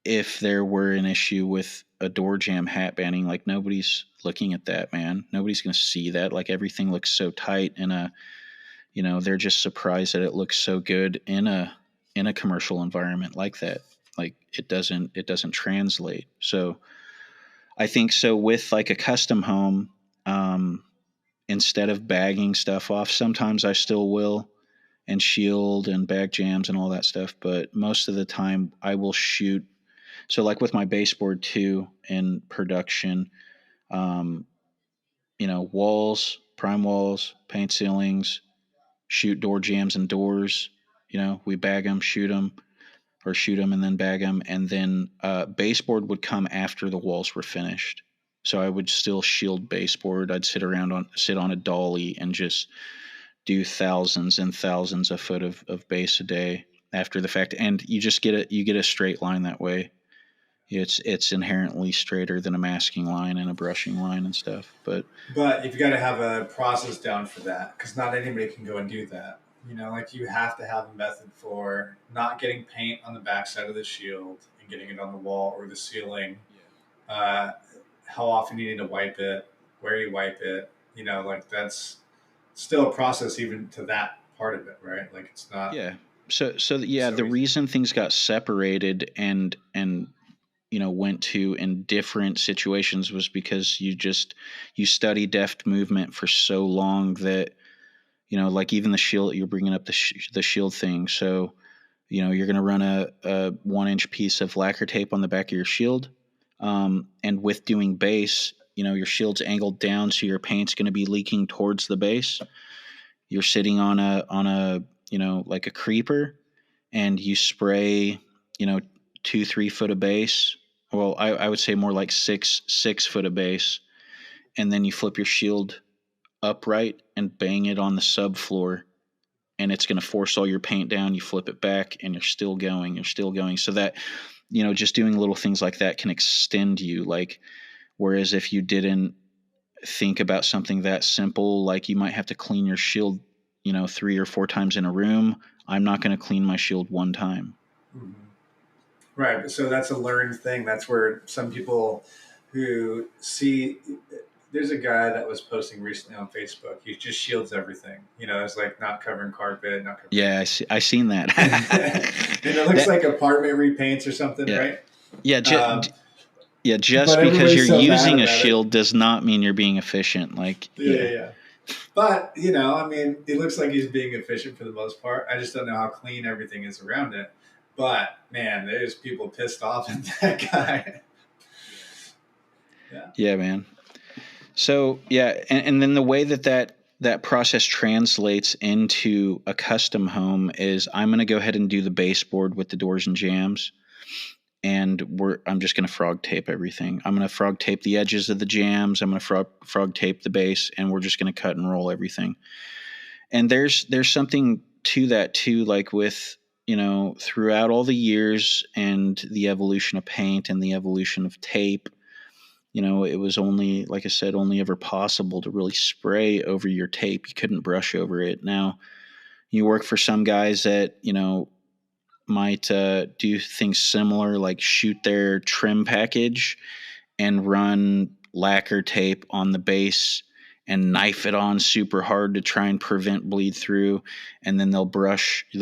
if there were an issue with a door jam hat banning, like nobody's looking at that, man. Nobody's going to see that. Like everything looks so tight in a, they're just surprised that it looks so good in a commercial environment like that. Like it doesn't translate. So I think so with like a custom home, instead of bagging stuff off, sometimes I still will, and shield and bag jams and all that stuff. But most of the time I will shoot. So like with my baseboard too in production, um, walls, prime walls, paint ceilings, shoot door jams and doors. We bag them, shoot them, or shoot them and then bag them. And then baseboard would come after the walls were finished. So I would still shield baseboard. I'd sit on a dolly and just do thousands and thousands of foot of base a day after the fact. And you get a straight line that way. It's inherently straighter than a masking line and a brushing line and stuff. But you've got to have a process down for that, because not anybody can go and do that. Like you have to have a method for not getting paint on the backside of the shield and getting it on the wall or the ceiling. Uh, how often you need to wipe it, where you wipe it. Like that's still a process even to that part of it, right? Like it's not Yeah. So yeah, so the easy. reason things got separated and went to in different situations was because you study deft movement for so long that like even the shield, you're bringing up the shield thing. So you're going to run a 1 inch piece of lacquer tape on the back of your shield, and with doing base, your shield's angled down, so your paint's going to be leaking towards the base. You're sitting on a like a creeper, and you spray 2-3 foot of base. Well, I would say more like 6 foot of base, and then you flip your shield upright and bang it on the subfloor, and it's going to force all your paint down. You flip it back, and you're still going. So that just doing little things like that can extend you. Like whereas if you didn't think about something that simple, like you might have to clean your shield 3 or 4 times in a room. I'm not going to clean my shield one time. Mhm. Right. So that's a learned thing. That's where some people who see, there's a guy that was posting recently on Facebook. He just shields everything. It's like not covering carpet, not covering Yeah, I seen that. anything. And it looks That like apartment repaints or something, yeah. right? Yeah, Um, yeah, just but because everybody's you're so mad using a about it. shield does not mean you're being efficient. Like, Yeah, yeah, yeah. yeah. But, I mean, it looks like he's being efficient for the most part. I just don't know how clean everything is around it. But, man, there's people pissed off at that guy. Yeah. Yeah, man. So yeah, and then the way that process translates into a custom home is I'm going to go ahead and do the baseboard with the doors and jambs, and I'm just going to frog tape everything. I'm going to frog tape the edges of the jambs. I'm going to frog tape the base, and we're just going to cut and roll everything. And there's something to that too, like with throughout all the years and the evolution of paint and the evolution of tape. It was only, like I said, only ever possible to really spray over your tape. You couldn't brush over it. Now, you work for some guys that, might do things similar, like shoot their trim package and run lacquer tape on the base and knife it on super hard to try and prevent bleed through. And then they'll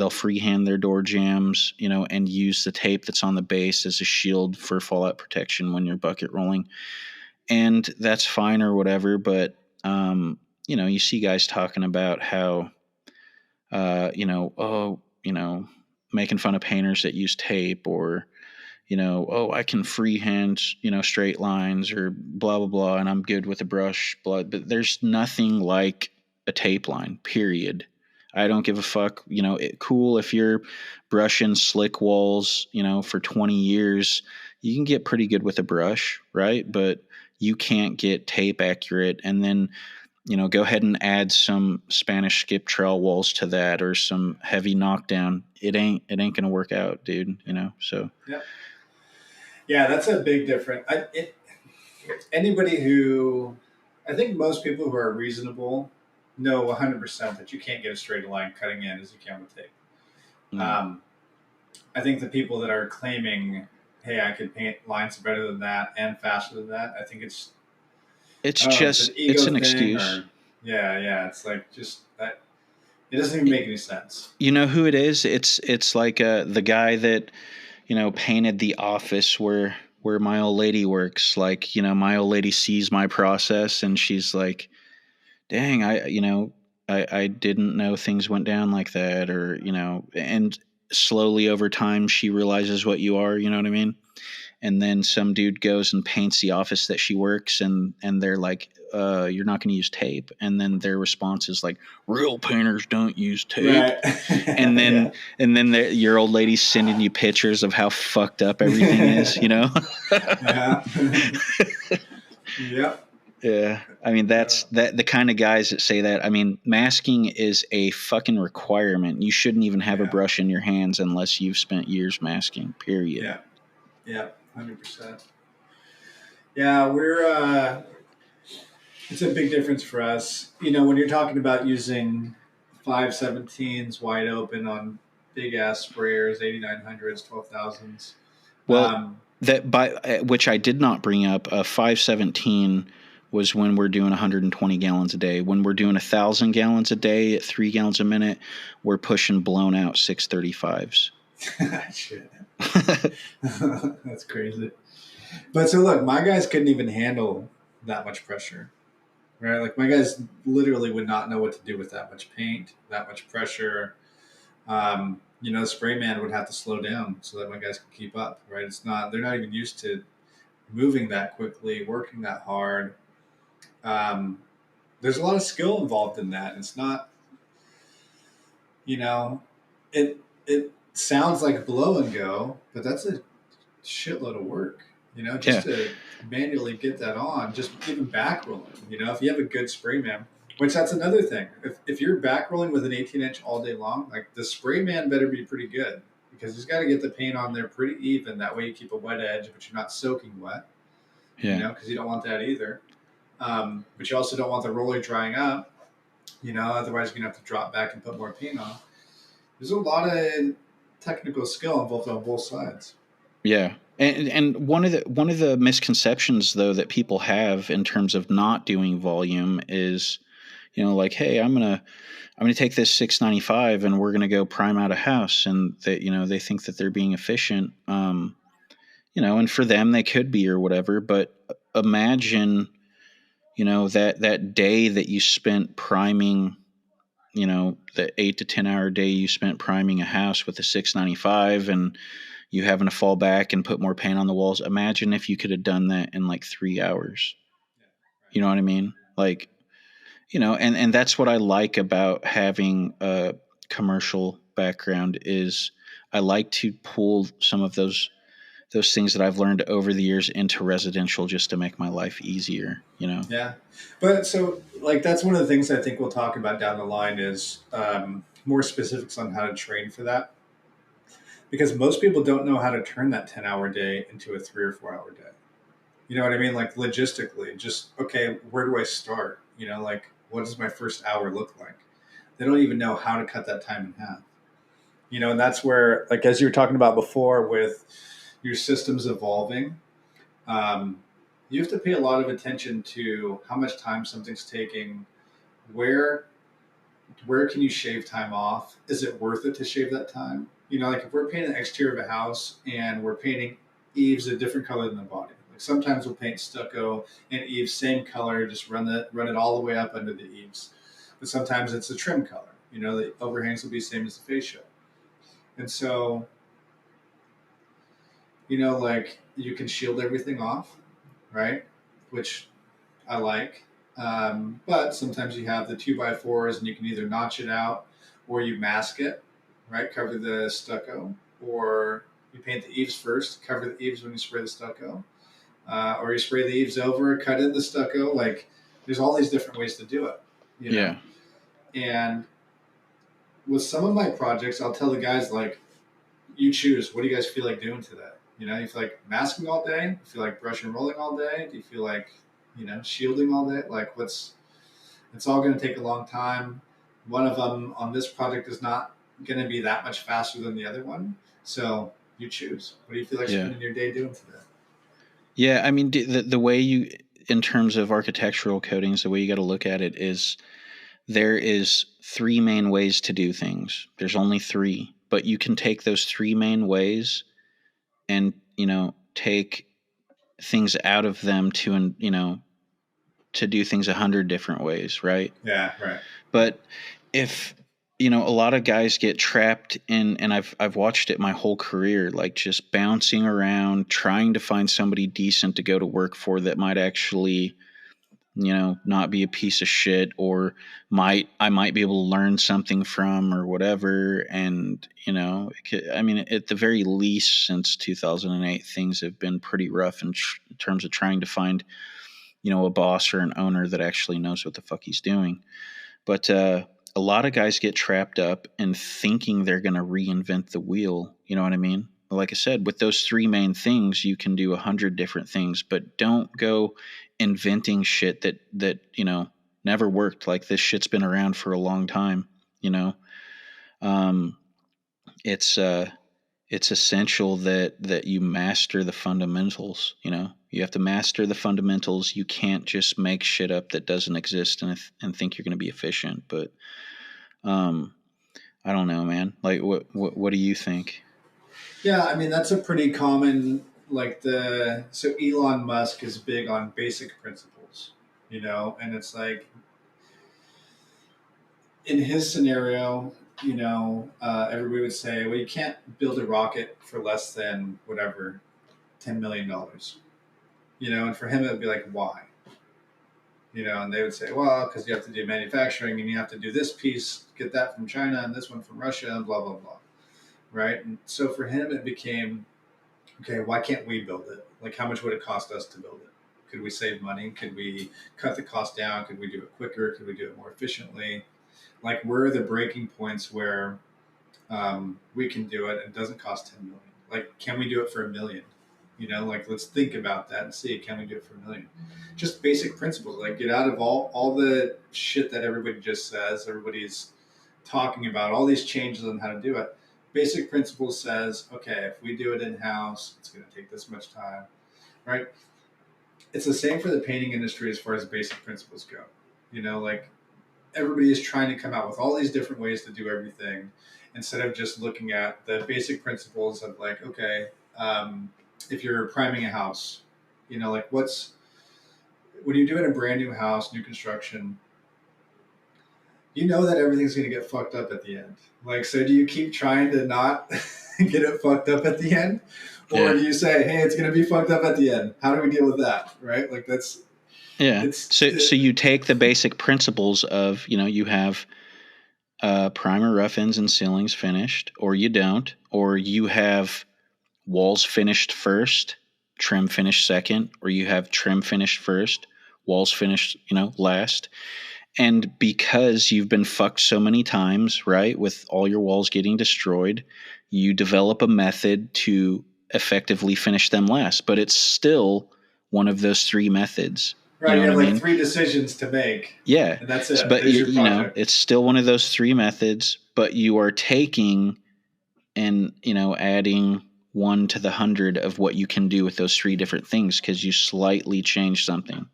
freehand their door jambs, and use the tape that's on the base as a shield for fallout protection when you're bucket rolling. And that's fine or whatever, but you see guys talking about how making fun of painters that use tape, or I can freehand straight lines or blah blah blah, and I'm good with a brush, but there's nothing like a tape line, period. I don't give a fuck. Cool if you're brushing slick walls for 20 years, you can get pretty good with a brush, right? But you can't get tape accurate. And then go ahead and add some Spanish skip trail walls to that, or some heavy knockdown. It ain't gonna work out, dude. So Yeah, that's a big difference. Anybody who, I think most people who are reasonable know 100% that you can't get a straight line cutting in as you can with tape. I think the people that are claiming, hey, I could paint lines better than that and faster than that, I think it's an excuse. Yeah. It's like just that. It doesn't even make any sense. You know who it is? It's like the guy that painted the office where my old lady works. Like my old lady sees my process and she's like, "Dang, I didn't know things went down like that," or and slowly over time she realizes what you are. You know what I mean? And then some dude goes and paints the office that she works, and they're like, you're not going to use tape. And then their response is like, real painters don't use tape. Right. And then your old lady's sending you pictures of how fucked up everything is. Yeah. Yep. Yeah. I mean, that's the kind of guys that say that. I mean, masking is a fucking requirement. You shouldn't even have a brush in your hands unless you've spent years masking, period. Yeah, 100%. Yeah, it's a big difference for us. When you're talking about using 517s wide open on big ass sprayers, 8900s, 12,000s. Well, which I did not bring up, 517 was when we're doing 120 gallons a day. When we're doing 1,000 gallons a day at 3 gallons a minute, we're pushing blown out 635s. Shit. That's crazy. But so look, my guys couldn't even handle that much pressure, right? Like my guys literally would not know what to do with that much paint, that much pressure. The spray man would have to slow down so that my guys could keep up, right? They're not even used to moving that quickly, working that hard. There's a lot of skill involved in that. It's not, it sounds like blow and go, but that's a shitload of work, to manually get that on, just even back rolling, if you have a good spray man, which that's another thing. If you're back rolling with an 18-inch all day long, like the spray man better be pretty good because he's got to get the paint on there pretty even. That way you keep a wet edge, but you're not soaking wet, because you don't want that either. But you also don't want the roller drying up, otherwise you're going to have to drop back and put more paint on. There's a lot of technical skill involved on both sides. Yeah. And one of the misconceptions though that people have in terms of not doing volume is, like, hey, I'm gonna take this 695 and we're gonna go prime out a house, and they think that they're being efficient, and for them they could be or whatever, but imagine, that day that you spent priming, the 8 to 10 hour day you spent priming a house with a 695 and you having to fall back and put more paint on the walls. Imagine if you could have done that in like 3 hours. You know what I mean? Like, and that's what I like about having a commercial background is I like to pull some of those things that I've learned over the years into residential just to make my life easier. Yeah, but so like that's one of the things I think we'll talk about down the line is more specifics on how to train for that, because most people don't know how to turn that 10-hour day into a 3 or 4 hour day. You know what I mean? Like logistically, just okay, where do I start? Like what does my first hour look like? They don't even know how to cut that time in half. And that's where, like as you were talking about before, with your systems evolving, um, you have to pay a lot of attention to how much time something's taking, where where can you shave time off? Is it worth it to shave that time? Like if we're painting the exterior of a house and we're painting eaves a different color than the body. Like sometimes we'll paint stucco and eaves same color, just run it all the way up under the eaves. But sometimes it's a trim color. The overhangs will be the same as the fascia. And so, like you can shield everything off, right? Which I like. But sometimes you have the 2x4s and you can either notch it out or you mask it, right? Cover the stucco, or you paint the eaves first, cover the eaves when you spray the stucco, or you spray the eaves over, cut in the stucco. Like there's all these different ways to do it, you know? Yeah. And with some of my projects, I'll tell the guys, like, you choose. What do you guys feel like doing today? You feel like masking all day? You feel like brush and rolling all day? Do you feel like, shielding all day? Like, it's all going to take a long time. One of them on this project is not going to be that much faster than the other one. So you choose. What do you feel like Yeah. spending your day doing today? Yeah. I mean, the way in terms of architectural coatings, the way you got to look at it is there is three main ways to do things. There's only three, but you can take those three main ways and, take things out of them to do things 100 different ways. Right. Yeah, right. But if a lot of guys get trapped in, and I've watched it my whole career, like just bouncing around trying to find somebody decent to go to work for that might actually not be a piece of shit, or I might be able to learn something from, or whatever. And I mean, at the very least, since 2008, things have been pretty rough in terms of trying to find a boss or an owner that actually knows what the fuck he's doing. But a lot of guys get trapped up in thinking they're going to reinvent the wheel. You know what I mean? Like I said, with those three main things, you can do 100 different things, but don't go inventing shit that never worked. Like this shit's been around for a long time. You know, um, it's it's essential that you master the fundamentals. You have to master the fundamentals. You can't just make shit up that doesn't exist and think you're going to be efficient. But um, I don't know, man. Like, what do you think? Yeah, I mean, that's a pretty common, like so Elon Musk is big on basic principles, and it's like in his scenario, everybody would say, well, you can't build a rocket for less than whatever, $10 million. And for him, it would be like, why? And they would say, well, because you have to do manufacturing and you have to do this piece, get that from China and this one from Russia and blah, blah, blah. Right. And so for him, it became, okay, why can't we build it? Like, how much would it cost us to build it? Could we save money? Could we cut the cost down? Could we do it quicker? Could we do it more efficiently? Like, where are the breaking points where we can do it and it doesn't cost 10 million? Like, can we do it for 1 million? Like, let's think about that and see, can we do it for 1 million? Just basic principles, like get out of all the shit that everybody just says. Everybody's talking about all these changes on how to do it. Basic principles says, okay, if we do it in house, it's going to take this much time, right? It's the same for the painting industry as far as basic principles go. Like everybody is trying to come out with all these different ways to do everything instead of just looking at the basic principles of like, okay, if you're priming a house, like when you're doing a brand new house, new construction, that everything's going to get fucked up at the end. Like, so do you keep trying to not get it fucked up at the end? Or Yeah. do you say, hey, it's going to be fucked up at the end? How do we deal with that? Right? Like, Yeah. It's So you take the basic principles of, you have primer, rough ends, and ceilings finished, or you don't, or you have walls finished first, trim finished second, or you have trim finished first, walls finished, last. And because you've been fucked so many times, right, with all your walls getting destroyed, you develop a method to effectively finish them last. But it's still one of those three methods. You right. know You what I have like mean? 3 decisions to make, Yeah. and that's it. But There's your project. it's still one of those three methods, but you are taking and, adding 1 to the 100 of what you can do with those three different things because you slightly change something.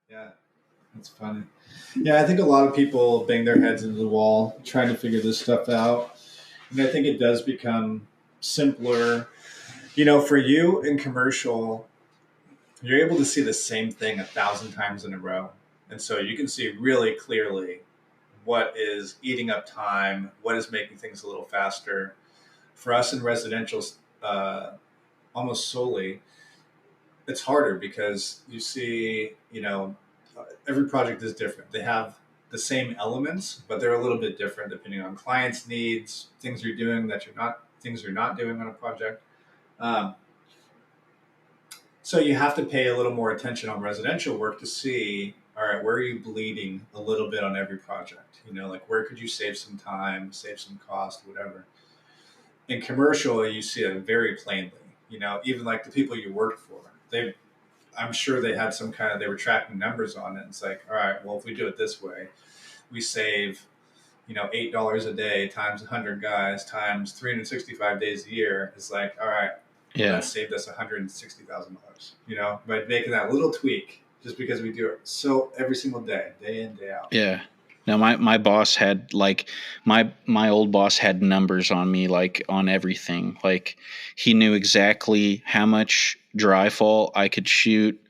Yeah, that's funny. Yeah, I think a lot of people bang their heads into the wall trying to figure this stuff out. And I think it does become simpler. For you in commercial, you're able to see the same thing 1,000 times in a row. And so you can see really clearly what is eating up time, what is making things a little faster. For us in residential, almost solely, it's harder because you see, every project is different. They have the same elements, but they're a little bit different depending on clients' needs, things you're doing that things you're not doing on a project. Um, so you have to pay a little more attention on residential work to see, all right, where are you bleeding a little bit on every project? Like where could you save some time, save some cost, whatever. In commercial, you see it very plainly. Even like the people you work for, I'm sure they had they were tracking numbers on it. It's like, all right, well, if we do it this way, we save, $8 a day times 100 guys times 365 days a year. It's like, all right, well, that saved us $160,000, by making that little tweak just because we do it so every single day in, day out. Yeah. Now my boss had my old boss had numbers on me, on everything. Like he knew exactly how much dry fall I could shoot,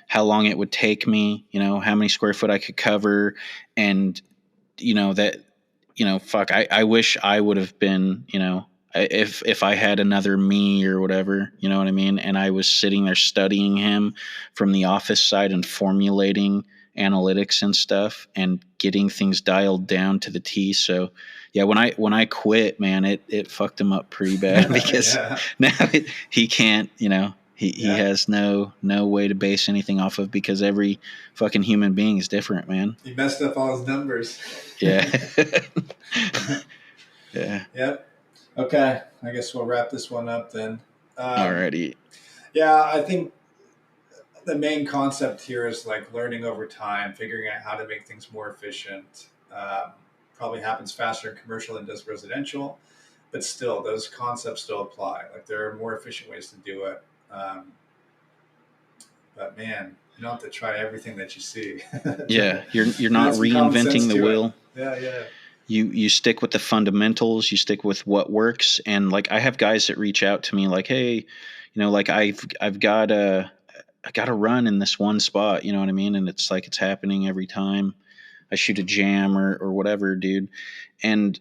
how long it would take me, how many square foot I could cover, and fuck, I wish I would have been, if I had another me or whatever, you know what I mean? And I was sitting there studying him from the office side and formulating analytics and stuff and getting things dialed down to the T. So yeah, when I quit, man, it fucked him up pretty bad because now he can't, he has no way to base anything off of because every fucking human being is different, man. He messed up all his numbers. Yeah. Yeah. Yep. Okay. I guess we'll wrap this one up then. Alrighty. Yeah, I think the main concept here is like learning over time, figuring out how to make things more efficient. Probably happens faster in commercial than does residential, but still, those concepts still apply. Like there are more efficient ways to do it. But man, you don't have to try everything that you see. Yeah, you're not reinventing the wheel. Yeah. You stick with the fundamentals. You stick with what works. And like I have guys that reach out to me like, hey, like I've got a run in this one spot. You know what I mean? And it's like it's happening every time I shoot a jam or whatever, dude. And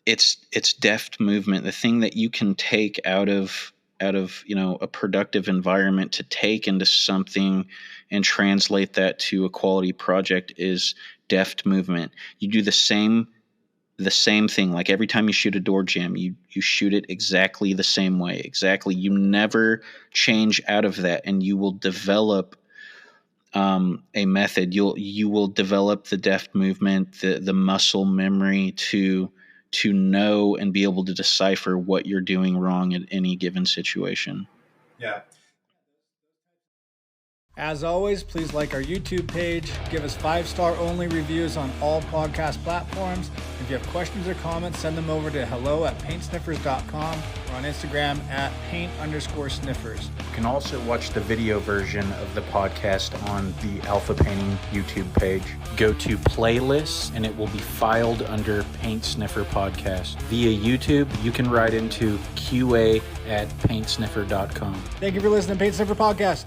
it's deft movement. The thing that you can take out of a productive environment to take into something and translate that to a quality project is deft movement. You do the same thing. Like every time you shoot a door jam, you shoot it exactly the same way. Exactly. You never change out of that, and you will develop a method. You will develop the deft movement, the muscle memory to know and be able to decipher what you're doing wrong in any given situation. Yeah. As always, please like our YouTube page, give us 5-star only reviews on all podcast platforms. If you have questions or comments, send them over to hello@paintsniffers.com or on Instagram @paint_sniffers. You can also watch the video version of the podcast on the Alpha Painting YouTube page. Go to playlists and it will be filed under Paint Sniffer Podcast. Via YouTube, you can write into QA@paintsniffer.com. Thank you for listening to Paint Sniffer Podcast.